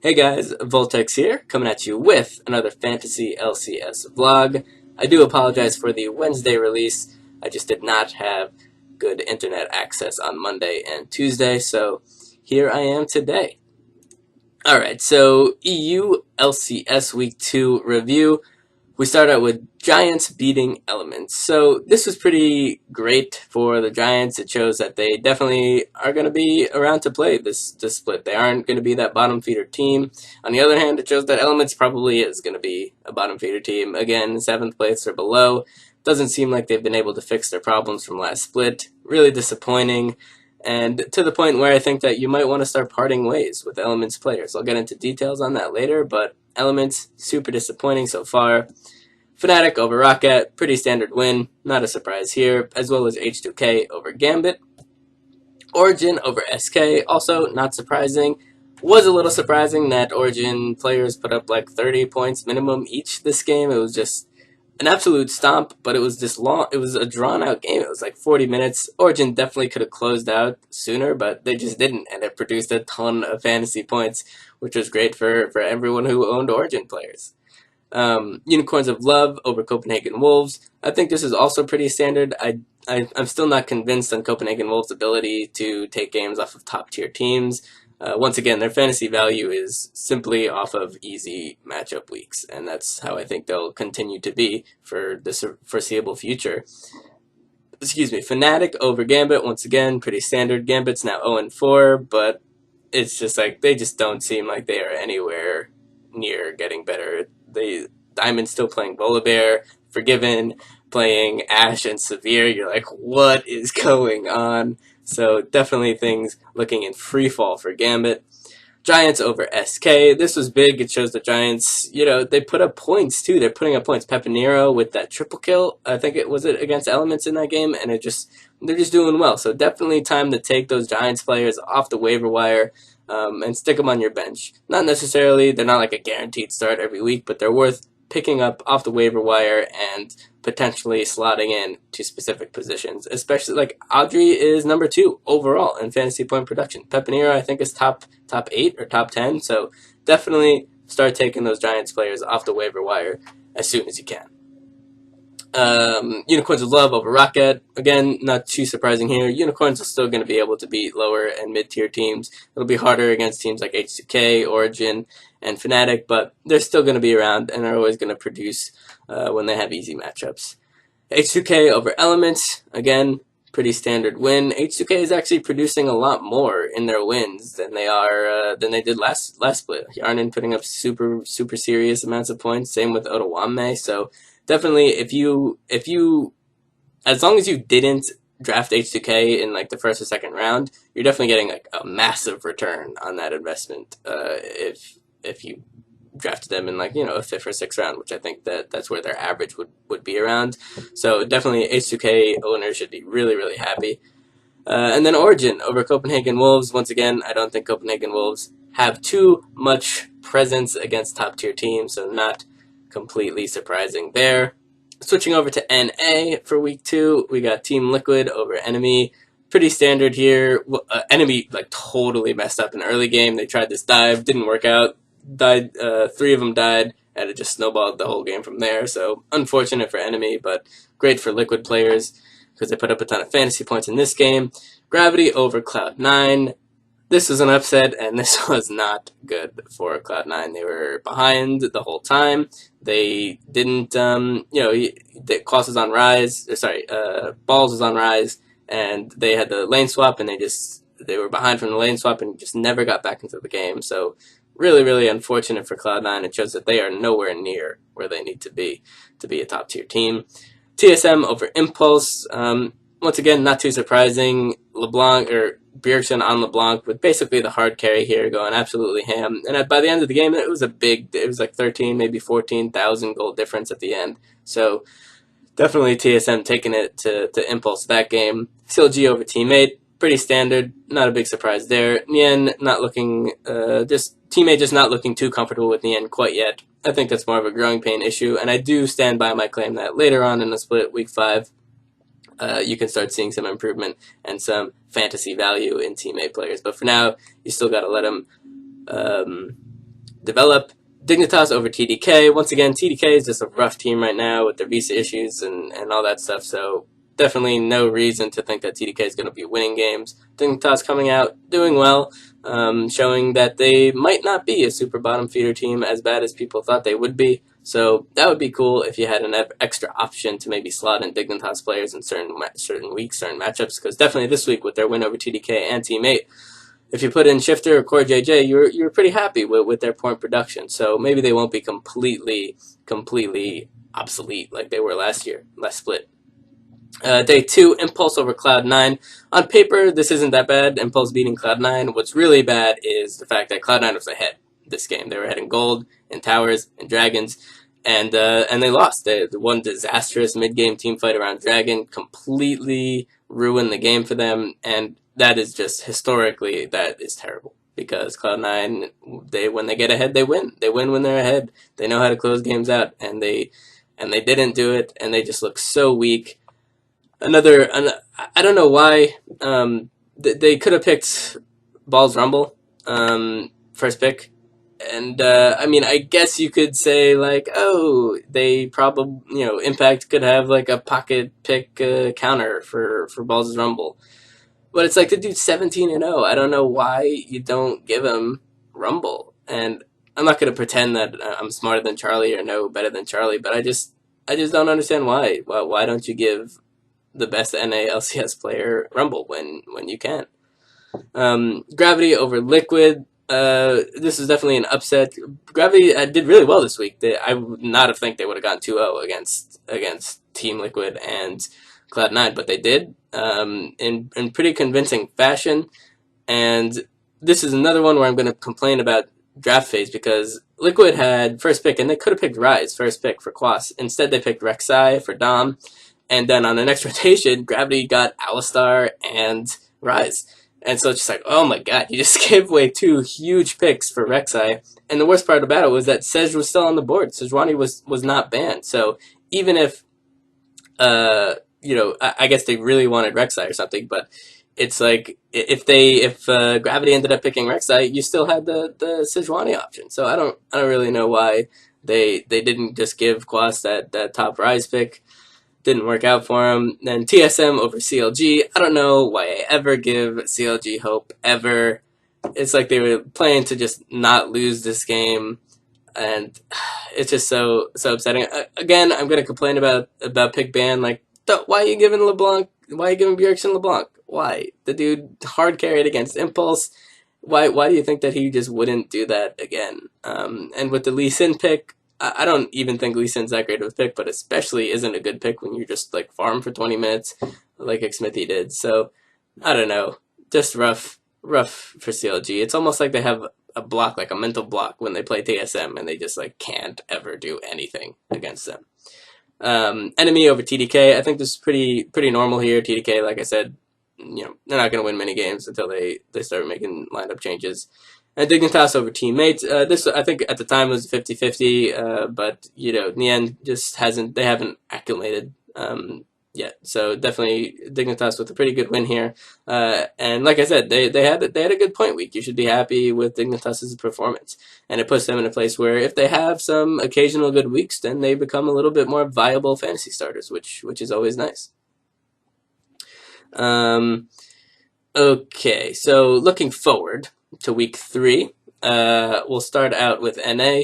Hey guys, Voltex here, coming at you with another Fantasy LCS vlog. I do apologize for the Wednesday release. I just did not have good internet access on Monday and Tuesday, so here I am today. Alright, so EU LCS Week 2 review. We start out with Giants beating Elements. So this was pretty great for the Giants. It shows that they definitely are going to be around to play this split. They aren't going to be that bottom feeder team. On the other hand, it shows that Elements probably is going to be a bottom feeder team. Again, 7th place or below. Doesn't seem like they've been able to fix their problems from last split. Really disappointing. And to the point where I think that you might want to start parting ways with Elements players. I'll get into details on that later, but Elements, super disappointing so far. Fnatic over Rocket, pretty standard win, not a surprise here, as well as H2K over Gambit. Origin over SK, also not surprising. Was a little surprising that Origin players put up like 30 points minimum each this game. It was just an absolute stomp, but it was just long. It was a drawn out game. It was like 40 minutes. Origin definitely could have closed out sooner, but they just didn't, and it produced a ton of fantasy points, which was great for everyone who owned Origin players. Unicorns of Love over Copenhagen Wolves. I think this is also pretty standard. I'm still not convinced on Copenhagen Wolves' ability to take games off of top tier teams. Once again, their fantasy value is simply off of easy matchup weeks, and that's how I think they'll continue to be for the foreseeable future. Excuse me, Fnatic over Gambit, once again, pretty standard. Gambit's now 0-4, but it's just like they just don't seem like they are anywhere near getting better. Diamond's still playing Volibear, Forgiven, playing Ashe and Severe. You're like, what is going on? So definitely things looking in free fall for Gambit. Giants over SK. This was big. It shows the Giants, they put up points too. They're putting up points. Pepinero with that triple kill. I think it was against Elements in that game, and they're just doing well. So definitely time to take those Giants players off the waiver wire. And stick them on your bench. Not necessarily, they're not like a guaranteed start every week, but they're worth picking up off the waiver wire and potentially slotting in to specific positions. Especially like Audrey is number 2 overall in fantasy point production. Pepinero I think is top 8 or top 10, so definitely start taking those Giants players off the waiver wire as soon as you can. Unicorns of Love over Rocket. Again, not too surprising here. Unicorns are still going to be able to beat lower and mid-tier teams. It'll be harder against teams like H2K, Origin, and Fnatic, but they're still going to be around and are always going to produce when they have easy matchups. H2K over Elements. Again, pretty standard win. H2K is actually producing a lot more in their wins than they did last split. Yarnan putting up super serious amounts of points. Same with Otawame. So definitely, if you as long as you didn't draft H2K in like the first or second round, you're definitely getting like a massive return on that investment. If you drafted them in like a 5th or 6th round, which I think that's where their average would be around. So definitely H2K owners should be really happy. And then Origin over Copenhagen Wolves. Once again, I don't think Copenhagen Wolves have too much presence against top tier teams, so not completely surprising there. Switching over to NA for week 2, we got Team Liquid over Enemy. Pretty standard here. Enemy like totally messed up in the early game. They tried this dive, didn't work out. Died. 3 of them died, and it just snowballed the whole game from there. So unfortunate for Enemy, but great for Liquid players because they put up a ton of fantasy points in this game. Gravity over Cloud9. This was an upset, and this was not good for Cloud9. They were behind the whole time. They didn't, the Cost was on Rise. Balls was on Rise, and they had the lane swap, and they were behind from the lane swap and just never got back into the game. So really unfortunate for Cloud9. It shows that they are nowhere near where they need to be a top tier team. TSM over Impulse. Once again, not too surprising. LeBlanc or Bjergsen on LeBlanc with basically the hard carry here, going absolutely ham. And by the end of the game, it was like 13, maybe 14,000 gold difference at the end. So definitely TSM taking it to Impulse that game. CLG over Teammate, pretty standard, not a big surprise there. Nien not looking, Teammate just not looking too comfortable with Nien quite yet. I think that's more of a growing pain issue, and I do stand by my claim that later on in the split, week 5, you can start seeing some improvement and some fantasy value in teammate players. But for now, you still got to let them develop. Dignitas over TDK. Once again, TDK is just a rough team right now with their visa issues and all that stuff, so definitely no reason to think that TDK is going to be winning games. Dignitas coming out, doing well, showing that they might not be a super bottom feeder team as bad as people thought they would be. So that would be cool if you had an extra option to maybe slot in Dignitas players in certain weeks, certain matchups, because definitely this week with their win over TDK and Team 8, if you put in Shifter or Core JJ, you're pretty happy with their point production. So maybe they won't be completely obsolete like they were last split. Day 2, Impulse over Cloud9. On paper, this isn't that bad, Impulse beating Cloud9. What's really bad is the fact that Cloud9 was ahead this game. They were ahead in gold, in towers, in dragons, and they lost. The one disastrous mid-game team fight around Dragon completely ruined the game for them, and that is just, historically, that is terrible. Because Cloud9, when they get ahead, they win. They win when they're ahead. They know how to close games out, and they didn't do it, and they just look so weak. I don't know why. They could have picked Balls Rumble, first pick. And, I mean, I guess you could say, like, oh, they probably, Impact could have, like, a pocket pick counter for Balls Rumble. But it's like the dude's 17-0. I don't know why you don't give him Rumble. And I'm not going to pretend that I'm smarter than Charlie or know better than Charlie, but I just don't understand why. Why don't you give the best NA LCS player Rumble when you can? Gravity over Liquid. This is definitely an upset. Gravity did really well this week. I would not have think they would have gone 2-0 against Team Liquid and Cloud9, but they did in pretty convincing fashion. And this is another one where I'm going to complain about draft phase, because Liquid had first pick, and they could have picked Ryze first pick for Quas. Instead, they picked Rek'Sai for Dom, and then on the next rotation, Gravity got Alistar and Ryze. And so it's just like, oh my god, you just gave away 2 huge picks for Rek'Sai. And the worst part about it was that Sej was still on the board. Sejuani was not banned. So even if, I guess they really wanted Rek'Sai or something, but it's like, if Gravity ended up picking Rek'Sai, you still had the Sejuani option. So I don't really know why they didn't just give Quas that top Ryze pick. Didn't work out for him. Then TSM over CLG. I don't know why I ever give CLG hope, ever. It's like they were playing to just not lose this game, and it's just so upsetting. Again, I'm going to complain about pick ban. Like, why are you giving LeBlanc? Why are you giving Bjergsen LeBlanc? Why? The dude hard carried against Impulse. Why do you think that he just wouldn't do that again? And with the Lee Sin pick, I don't even think Lee Sin's that great of a pick, but especially isn't a good pick when you're just like farm for 20 minutes like Xmithy did. So I don't know, just rough for CLG. It's almost like they have a block, like a mental block, when they play TSM, and they just like can't ever do anything against them. Enemy over TDK. I think this is pretty normal here. TDK, like I said, they're not going to win many games until they start making lineup changes. And Dignitas over Teammates. This, I think, at the time was 50-50, but, in the end, they haven't acclimated yet. So definitely Dignitas with a pretty good win here. And like I said, they had a good point week. You should be happy with Dignitas' performance. And it puts them in a place where if they have some occasional good weeks, then they become a little bit more viable fantasy starters, which is always nice. Okay, so looking forward to week 3, we'll start out with NA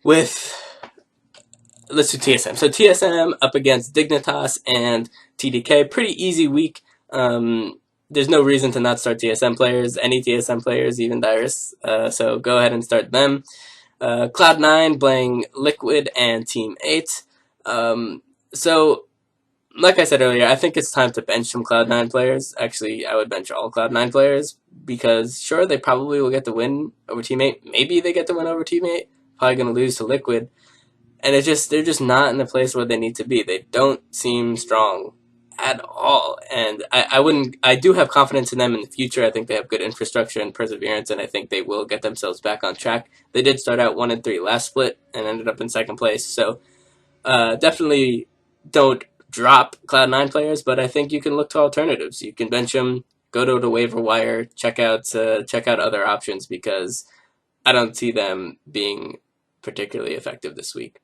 let's do TSM. So TSM up against Dignitas and TDK. Pretty easy week. There's no reason to not start TSM players, any TSM players, even Dyrus. So go ahead and start them. Cloud9 playing Liquid and Team 8. So, like I said earlier, I think it's time to bench some Cloud9 players. Actually, I would bench all Cloud9 players, because sure, they probably will get the win over Team 8. Maybe they get the win over Team 8. Probably going to lose to Liquid. And they're just not in the place where they need to be. They don't seem strong at all. And I do have confidence in them in the future. I think they have good infrastructure and perseverance, and I think they will get themselves back on track. They did start out 1-3 last split and ended up in second place. So definitely don't drop Cloud9 players, but I think you can look to alternatives. You can bench them, go to the waiver wire, check out other options, because I don't see them being particularly effective this week.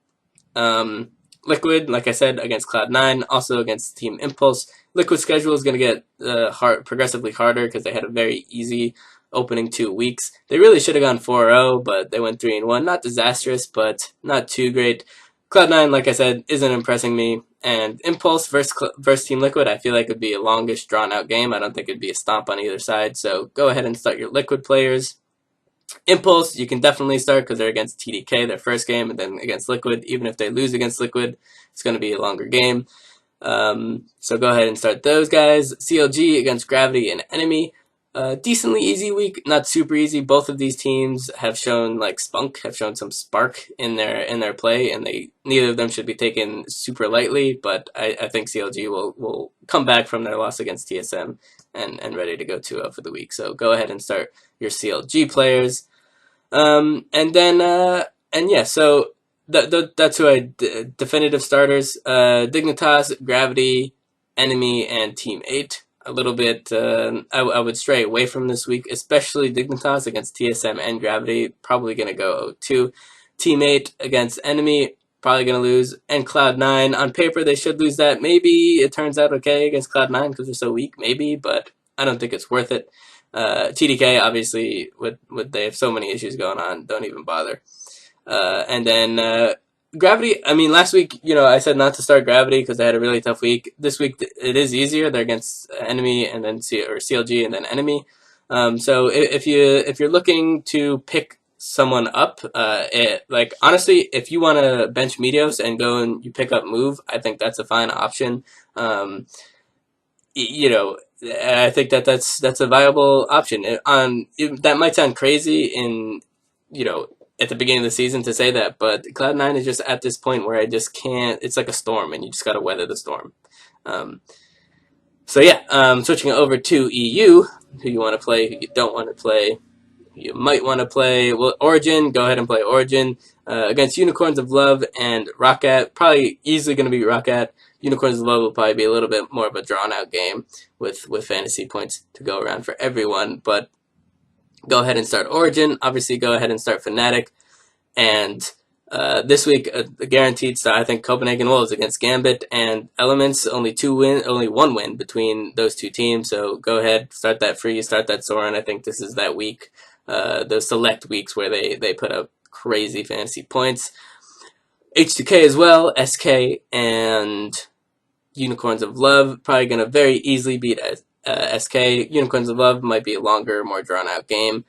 Liquid, like I said, against Cloud9, also against Team Impulse. Liquid's schedule is going to get progressively harder because they had a very easy opening 2 weeks. They really should have gone 4-0, but they went 3-1. Not disastrous, but not too great. Cloud9, like I said, isn't impressing me. And Impulse versus Team Liquid, I feel like would be a longish, drawn-out game. I don't think it'd be a stomp on either side. So go ahead and start your Liquid players. Impulse, you can definitely start because they're against TDK, their first game, and then against Liquid. Even if they lose against Liquid, it's going to be a longer game. So go ahead and start those guys. CLG against Gravity and Enemy. Decently easy week, not super easy. Both of these teams have shown have shown some spark in their play, and neither of them should be taken super lightly. But I think CLG will come back from their loss against TSM and ready to go 2-0 for the week. So go ahead and start your CLG players. So that's who definitive starters. Dignitas, Gravity, Enemy, and Team 8. A little bit, I would stray away from this week, especially Dignitas against TSM and Gravity. Probably going to go 0-2. Team 8 against Enemy, probably going to lose. And Cloud9, on paper, they should lose that. Maybe it turns out okay against Cloud9 because they're so weak, maybe, but I don't think it's worth it. TDK, obviously, they have so many issues going on, don't even bother. And then Gravity, I mean, last week, I said not to start Gravity because they had a really tough week. This week, it is easier. They're against Enemy and then CLG and then Enemy. So if you're looking to pick someone up, honestly, if you want to bench Meteos and go and you pick up Move, I think that's a fine option. I think that's a viable option. That might sound crazy at the beginning of the season to say that, but Cloud9 is just at this point where I just can't. It's like a storm, and you just got to weather the storm. Switching over to EU, who you want to play, who you don't want to play, who you might want to play. Well, Origin, go ahead and play Origin against Unicorns of Love and Roccat. Probably easily going to be Roccat. Unicorns of Love will probably be a little bit more of a drawn-out game with fantasy points to go around for everyone, but go ahead and start Origin. Obviously, go ahead and start Fnatic. And this week, a guaranteed start, I think Copenhagen Wolves against Gambit and Elements. Only one win between those two teams. So go ahead, start that free, start that Soren. I think this is that week, those select weeks where they put up crazy fantasy points. H2K as well, SK and Unicorns of Love, probably going to very easily beat SK. Unicorns of Love might be a longer, more drawn-out game,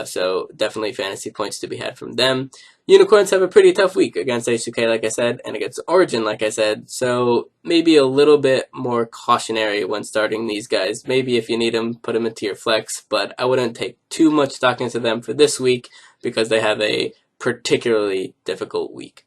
so definitely fantasy points to be had from them. Unicorns have a pretty tough week against H2K, like I said, and against Origin, like I said, so maybe a little bit more cautionary when starting these guys. Maybe if you need them, put them into your flex, but I wouldn't take too much stock into them for this week because they have a particularly difficult week.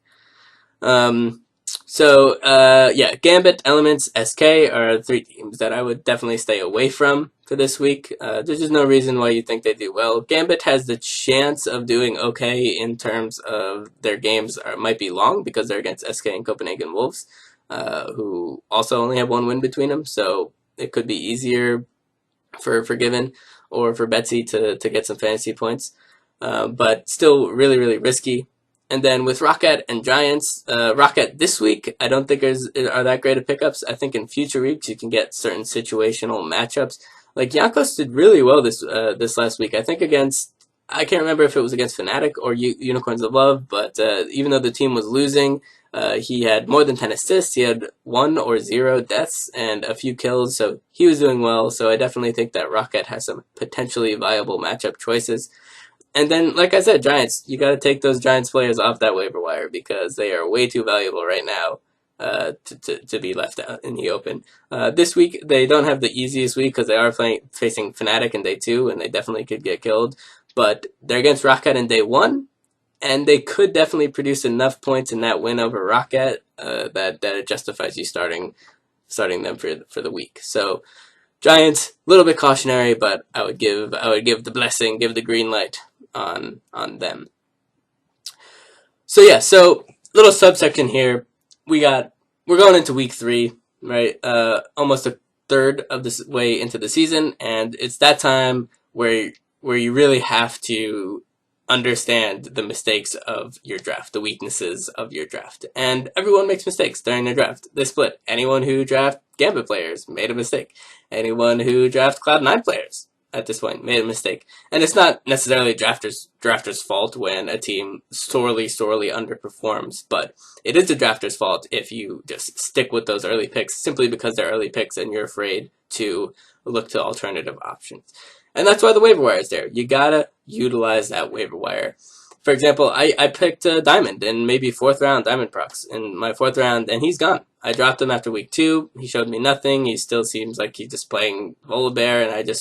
Gambit, Elements, SK are three teams that I would definitely stay away from for this week. There's just no reason why you think they do well. Gambit has the chance of doing okay in terms of their games might be long because they're against SK and Copenhagen Wolves, who also only have one win between them, so it could be easier for Given or for Betsy to get some fantasy points, but still really, really risky. And then with Roccat and Giants, Roccat this week, I don't think are that great of pickups. I think in future weeks you can get certain situational matchups. Like Jankos did really well this last week. I think I can't remember if it was against Fnatic or Unicorns of Love, but even though the team was losing, he had more than 10 assists. He had 1 or 0 deaths and a few kills, so he was doing well. So I definitely think that Roccat has some potentially viable matchup choices. And then, like I said, Giants, you got to take those Giants players off that waiver wire because they are way too valuable right now to be left out in the open. This week, they don't have the easiest week because they are facing Fnatic in day 2, and they definitely could get killed. But they're against Roccat in day 1, and they could definitely produce enough points in that win over Roccat that it justifies you starting them for the week. So Giants, a little bit cautionary, but I would give the blessing, give the green light on them. So little subsection here. We're going into week 3, right? Almost a third of this way into the season, and it's that time where you really have to understand the mistakes of your draft, the weaknesses of your draft. And everyone makes mistakes during their draft. They split. Anyone who draft Gambit players made a mistake. Anyone who draft Cloud9 players at this point made a mistake. And it's not necessarily drafters' fault when a team sorely underperforms, but it is the drafters' fault if you just stick with those early picks simply because they're early picks and you're afraid to look to alternative options. And that's why the waiver wire is there. You gotta utilize that waiver wire. For example, I picked Diamond in maybe 4th round, Diamond Procs, in my 4th round, and he's gone. I dropped him after week 2. He showed me nothing. He still seems like he's just playing Volibear, and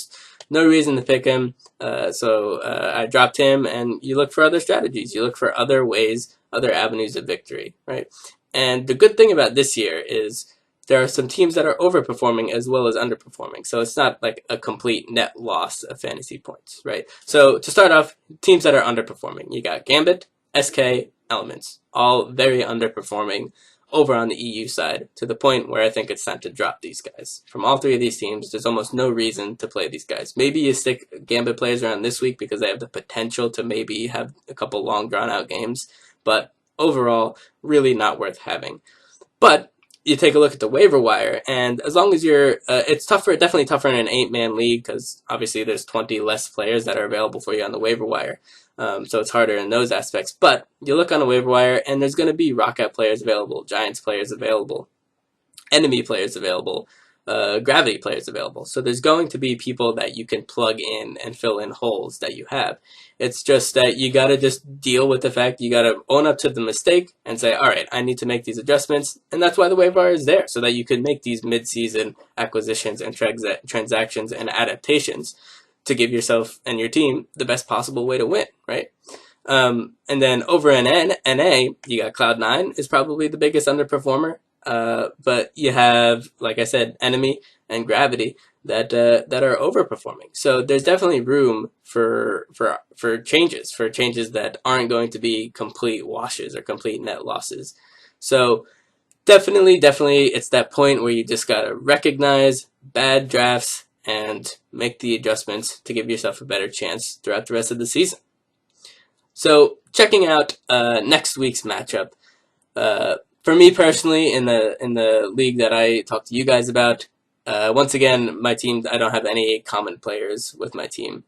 no reason to pick him. So I dropped him, and you look for other strategies. You look for other ways, other avenues of victory, right? And the good thing about this year is there are some teams that are overperforming as well as underperforming. So it's not like a complete net loss of fantasy points, right? So to start off, teams that are underperforming. You got Gambit, SK, Elements, all very underperforming over on the EU side to the point where I think it's time to drop these guys. From all 3 of these teams, there's almost no reason to play these guys. Maybe you stick Gambit players around this week because they have the potential to maybe have a couple long drawn-out games, but overall, really not worth having. But you take a look at the waiver wire, and as long as you're, it's tougher, definitely tougher in an 8-man league because obviously there's 20 less players that are available for you on the waiver wire. So it's harder in those aspects. But you look on the waiver wire, and there's going to be Rockout players available, Giants players available, Enemy players available, Gravity players available. So there's going to be people that you can plug in and fill in holes that you have. It's just that you got to just deal with the fact you got to own up to the mistake and say, all right, I need to make these adjustments. And that's why the waiver wire is there, so that you can make these mid-season acquisitions and transactions and adaptations to give yourself and your team the best possible way to win, right? And then over in NA, you got Cloud9 is probably the biggest underperformer. But you have, like I said, Enemy and Gravity that are overperforming. So there's definitely room for changes that aren't going to be complete washes or complete net losses. So definitely, it's that point where you just gotta recognize bad drafts and make the adjustments to give yourself a better chance throughout the rest of the season. So checking out next week's matchup. For me personally, in the league that I talked to you guys about, once again, my team, I don't have any common players with my team.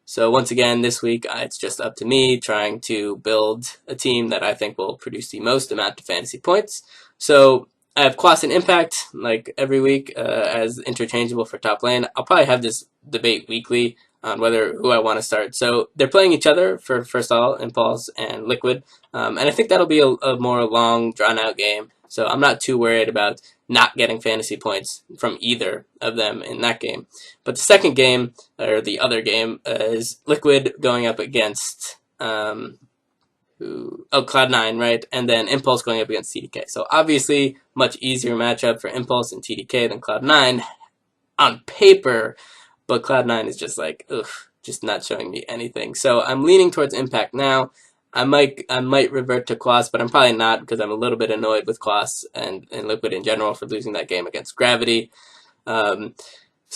So once again, this week, it's just up to me trying to build a team that I think will produce the most amount of fantasy points. So I have Quas and Impact, like every week, as interchangeable for top lane. I'll probably have this debate weekly on who I want to start. So they're playing each other for first all, Impulse and Liquid. And I think that'll be a more long, drawn-out game. So I'm not too worried about not getting fantasy points from either of them in that game. But the second game, or the other game, is Liquid going up against Cloud9, right? And then Impulse going up against TDK. So obviously, much easier matchup for Impulse and TDK than Cloud9 on paper. But Cloud9 is just like, just not showing me anything. So I'm leaning towards Impact now. I might revert to Quas, but I'm probably not because I'm a little bit annoyed with Quas and Liquid in general for losing that game against Gravity. So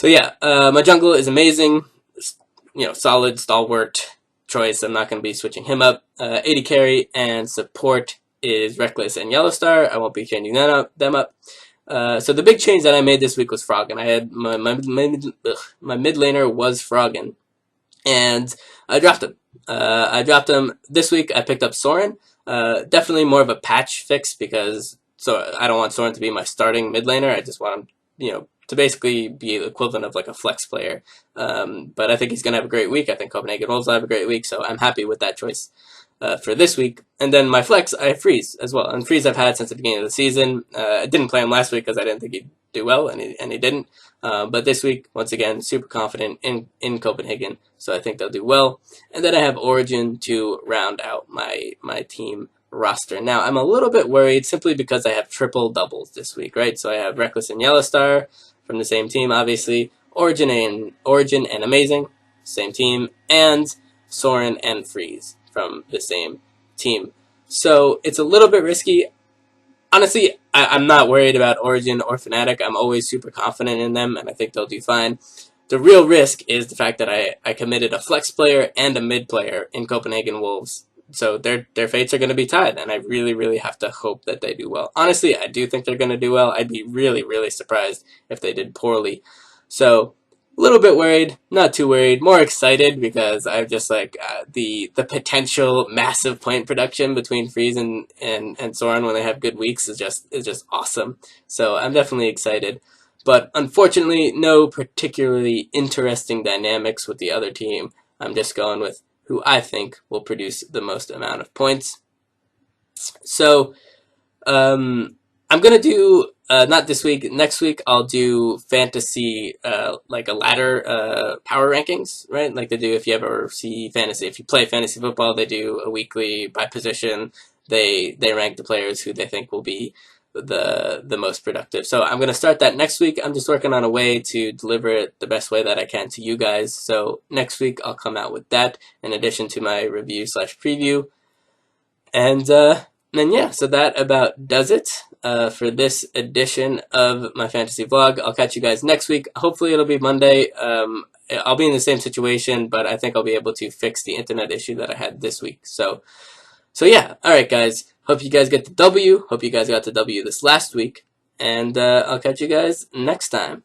yeah, my jungle is amazing. Solid, stalwart choice. I'm not going to be switching him up. AD carry and support is Reckless and Yellowstar. I won't be changing them up. So the big change that I made this week was Froggen. I had my mid laner was Froggen, and I dropped him. This week. I picked up Soren. Definitely more of a patch fix because I don't want Soren to be my starting mid laner. I just want him, to basically be the equivalent of like a flex player. But I think he's gonna have a great week. I think Copenhagen Wolves will have a great week, so I'm happy with that choice. For this week. And then my flex, I have Freeze as well. And Freeze I've had since the beginning of the season. I didn't play him last week because I didn't think he'd do well, and he didn't. But this week, once again, super confident in Copenhagen, so I think they'll do well. And then I have Origin to round out my team roster. Now, I'm a little bit worried simply because I have triple doubles this week, right? So I have Reckless and Yellowstar from the same team, obviously. Origin and Amazing, same team. And Soren and Freeze from the same team. So it's a little bit risky. Honestly, I'm not worried about Origin or Fnatic. I'm always super confident in them, and I think they'll do fine. The real risk is the fact that I committed a flex player and a mid player in Copenhagen Wolves. So their fates are going to be tied, and I really, really have to hope that they do well. Honestly, I do think they're going to do well. I'd be really, really surprised if they did poorly. So a little bit worried, not too worried, more excited because I've just like the potential massive point production between Freeze and Soren when they have good weeks is just awesome. So I'm definitely excited. But unfortunately, no particularly interesting dynamics with the other team. I'm just going with who I think will produce the most amount of points. So I'm going to do, not this week, next week I'll do fantasy, like a ladder power rankings, right? Like they do if you ever see fantasy. If you play fantasy football, they do a weekly by position. They rank the players who they think will be the most productive. So I'm going to start that next week. I'm just working on a way to deliver it the best way that I can to you guys. So next week I'll come out with that in addition to my review/preview. And then yeah, so that about does it for this edition of my fantasy vlog. I'll catch you guys next week. Hopefully it'll be Monday. I'll be in the same situation, but I think I'll be able to fix the internet issue that I had this week. So yeah, all right, guys. Hope you guys get the W. Hope you guys got the W this last week. And I'll catch you guys next time.